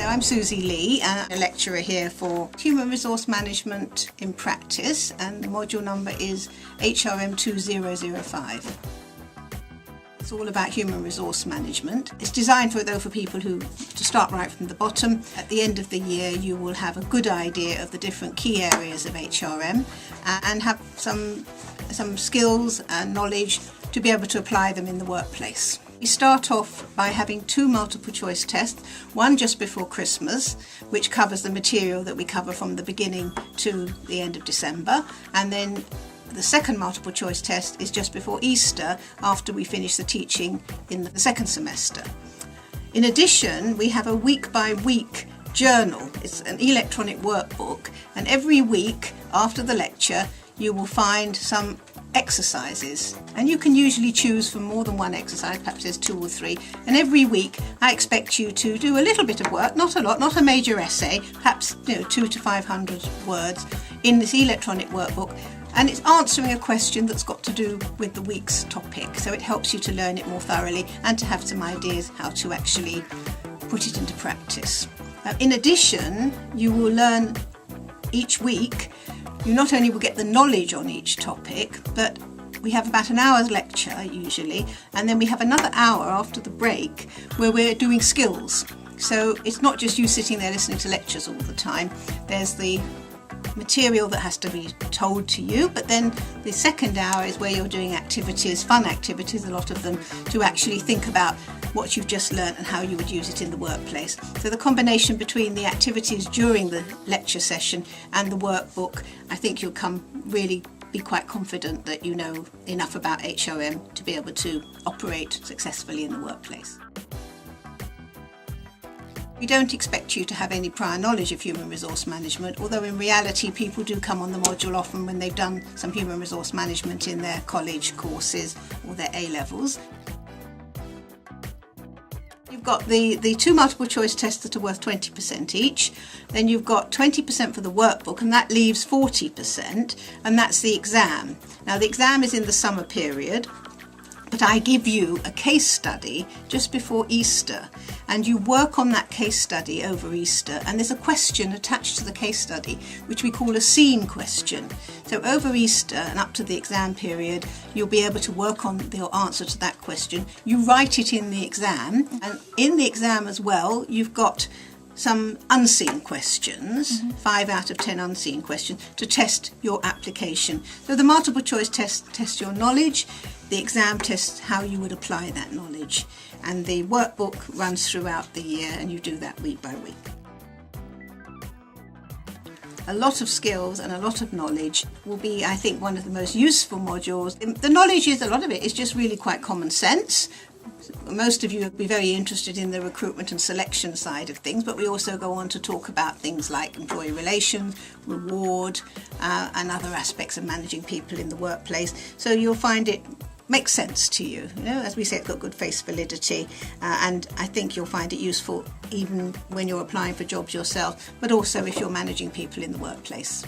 So I'm Susie Lee, a lecturer here for Human Resource Management in Practice, and the module number is HRM2005. It's all about human resource management. It's designed for people who, to start right from the bottom. At the end of the year you will have a good idea of the different key areas of HRM and have some skills and knowledge to be able to apply them in the workplace. We start off by having 2 multiple choice tests, one just before Christmas, which covers the material that we cover from the beginning to the end of December, and then the second multiple choice test is just before Easter, after we finish the teaching in the second semester. In addition, we have a week by week journal. It's an electronic workbook, and every week after the lecture you will find some exercises, and you can usually choose from more than one exercise, perhaps there's 2 or 3, and every week I expect you to do a little bit of work, not a lot, not a major essay, perhaps 200 to 500 words in this electronic workbook, and it's answering a question that's got to do with the week's topic, so it helps you to learn it more thoroughly and to have some ideas how to actually put it into practice. In addition, you will learn each week. You not only will get the knowledge on each topic, but we have about an hour's lecture usually, and then we have another hour after the break where we're doing skills. So it's not just you sitting there listening to lectures all the time. There's the material that has to be told to you, but then the second hour is where you're doing activities, fun activities, a lot of them, to actually think about what you've just learned and how you would use it in the workplace. So the combination between the activities during the lecture session and the workbook, I think you'll really be quite confident that you know enough about HRM to be able to operate successfully in the workplace. We don't expect you to have any prior knowledge of human resource management, although in reality people do come on the module often when they've done some human resource management in their college courses or their A-levels. You've got the 2 multiple choice tests that are worth 20% each, then you've got 20% for the workbook, and that leaves 40%, and that's the exam. Now the exam is in the summer period, but I give you a case study just before Easter, and you work on that case study over Easter, and there's a question attached to the case study which we call a scene question. So over Easter and up to the exam period you'll be able to work on your answer to that question. You write it in the exam, and in the exam as well you've got some unseen questions, 5 out of 10 unseen questions to test your application. So the multiple choice tests your knowledge, the exam tests how you would apply that knowledge, and the workbook runs throughout the year and you do that week by week. A lot of skills and a lot of knowledge will be, I think, one of the most useful modules. The knowledge is, a lot of it is just really quite common sense. Most of you will be very interested in the recruitment and selection side of things, but we also go on to talk about things like employee relations, reward, and other aspects of managing people in the workplace. So you'll find it makes sense to you. As we say, it's got good face validity, and I think you'll find it useful even when you're applying for jobs yourself, but also if you're managing people in the workplace.